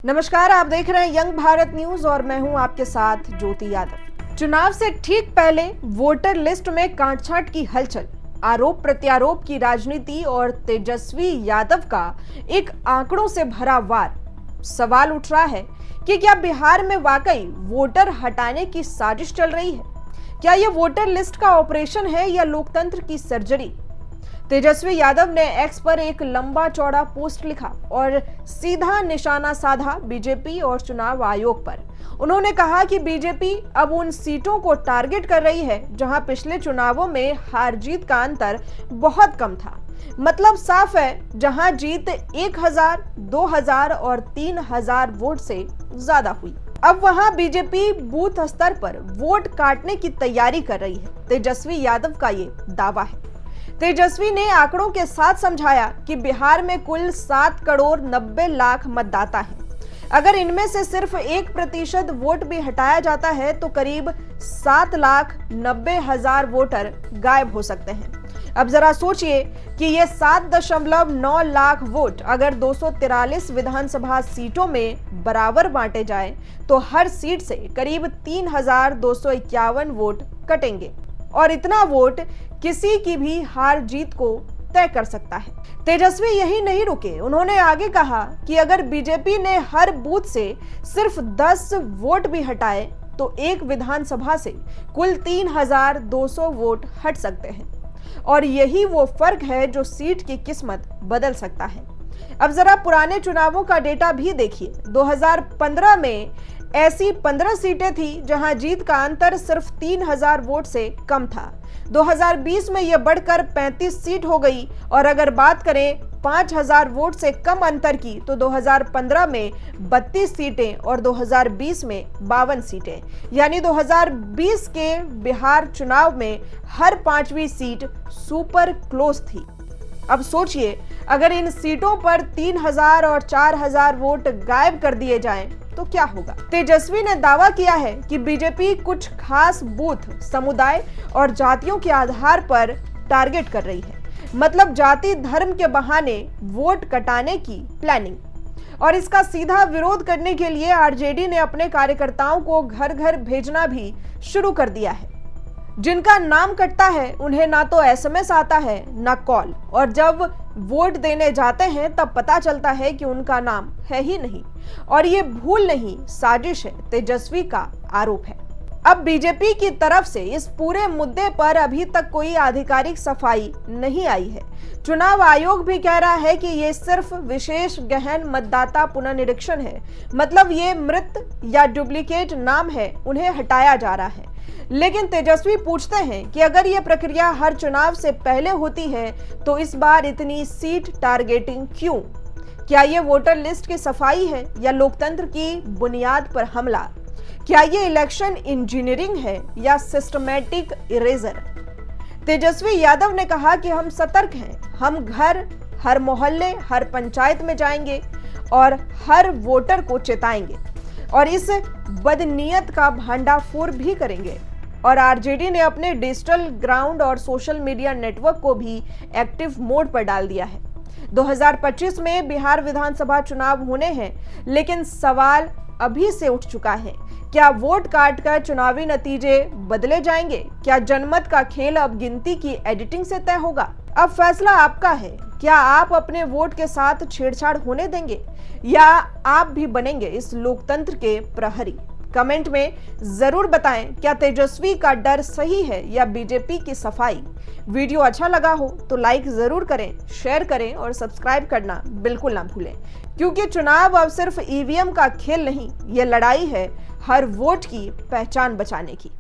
नमस्कार, आप देख रहे हैं यंग भारत न्यूज और मैं हूं आपके साथ ज्योति यादव। चुनाव से ठीक पहले वोटर लिस्ट में कांटछांट की हलचल, आरोप प्रत्यारोप की राजनीति और तेजस्वी यादव का एक आंकड़ों से भरा वार। सवाल उठ रहा है कि क्या बिहार में वाकई वोटर हटाने की साजिश चल रही है? क्या यह वोटर लिस्ट का ऑपरेशन है या लोकतंत्र की सर्जरी? तेजस्वी यादव ने एक्स पर एक लंबा चौड़ा पोस्ट लिखा और सीधा निशाना साधा बीजेपी और चुनाव आयोग पर। उन्होंने कहा कि बीजेपी अब उन सीटों को टारगेट कर रही है जहां पिछले चुनावों में हार जीत का अंतर बहुत कम था। मतलब साफ है, जहां जीत 1000, 2000 और 3000 वोट से ज्यादा हुई, अब वहां बीजेपी बूथ स्तर पर वोट काटने की तैयारी कर रही है। तेजस्वी यादव का ये दावा है। तेजस्वी ने आंकड़ों के साथ समझाया कि बिहार में कुल 7 करोड़ 90 लाख मतदाता हैं। अगर इनमें से सिर्फ 1% वोट भी हटाया जाता है तो करीब 7,90,000 वोटर गायब हो सकते हैं। अब जरा सोचिए कि ये 7.9 लाख वोट अगर 243 विधानसभा सीटों में बराबर बांटे जाए तो हर सीट से करीब 3,251 वोट कटेंगे और इतना वोट किसी की भी हार जीत को तय कर सकता है। तेजस्वी यही नहीं रुके, उन्होंने आगे कहा कि अगर बीजेपी ने हर बूथ से सिर्फ 10 वोट भी हटाए तो एक विधानसभा से कुल 3,200 वोट हट सकते हैं और यही वो फर्क है जो सीट की किस्मत बदल सकता है। अब जरा पुराने चुनावों का डेटा भी देखिए। 2015 में ऐसी 15 सीटें थी जहां जीत का अंतर सिर्फ 3,000 वोट से कम था। 2020 में यह बढ़कर 35 सीट हो गई और अगर बात करें 5,000 वोट से कम अंतर की तो 2015 में 32 सीटें और 2020 में 52 सीटें, यानी 2020 के बिहार चुनाव में हर 5वीं सीट सुपर क्लोज थी। अब सोचिए, अगर इन सीटों पर 3,000 और 4,000 वोट गायब कर दिए जाएं तो क्या होगा? तेजस्वी ने दावा किया है कि बीजेपी कुछ खास बूथ, समुदाय और जातियों के आधार पर टारगेट कर रही है। मतलब जाति धर्म के बहाने वोट कटाने की प्लानिंग। और इसका सीधा विरोध करने के लिए आरजेडी ने अपने कार्यकर्ताओं को घर घर भेजना भी शुरू कर दिया है। जिनका नाम कटता है उन्हें ना तो एसएमएस आता है ना कॉल, और जब वोट देने जाते हैं तब पता चलता है कि उनका नाम है ही नहीं। और ये भूल नहीं, साजिश है, तेजस्वी का आरोप है। अब बीजेपी की तरफ से इस पूरे मुद्दे पर अभी तक कोई आधिकारिक सफाई नहीं आई है। चुनाव आयोग भी कह रहा है कि ये सिर्फ विशेष गहन मतदाता पुनर्निरीक्षण है। मतलब ये मृत या डुप्लीकेट नाम है, उन्हें हटाया जा रहा है। लेकिन तेजस्वी पूछते हैं कि अगर ये प्रक्रिया हर चुनाव से पहले होती है तो इस बार इतनी सीट टारगेटिंग क्यों? क्या ये वोटर लिस्ट की सफाई है या लोकतंत्र की बुनियाद पर हमला? क्या ये इलेक्शन इंजीनियरिंग है या सिस्टमैटिक इरेजर? तेजस्वी यादव ने कहा कि हम सतर्क हैं, हम घर, हर मोहल्ले, हर पंचायत में जाएंगे और हर वोटर को चेताएंगे और इस बदनीयत का भंडाफोड़ भी करेंगे। और आरजेडी ने अपने डिजिटल ग्राउंड और सोशल मीडिया नेटवर्क को भी एक्टिव मोड पर डाल दिया है। 2025 में बिहार विधानसभा चुनाव होने हैं, लेकिन सवाल अभी से उठ चुका है, क्या वोट काटकर चुनावी नतीजे बदले जाएंगे? क्या जनमत का खेल अब गिनती की एडिटिंग से तय होगा? अब फैसला आपका है। क्या आप अपने वोट के साथ छेड़छाड़ होने देंगे या आप भी बनेंगे इस लोकतंत्र के प्रहरी? कमेंट में जरूर बताएं, क्या तेजस्वी का डर सही है या बीजेपी की सफाई? वीडियो अच्छा लगा हो तो लाइक जरूर करें, शेयर करें और सब्सक्राइब करना बिल्कुल ना भूलें, क्योंकि चुनाव अब सिर्फ ईवीएम का खेल नहीं, ये लड़ाई है हर वोट की पहचान बचाने की।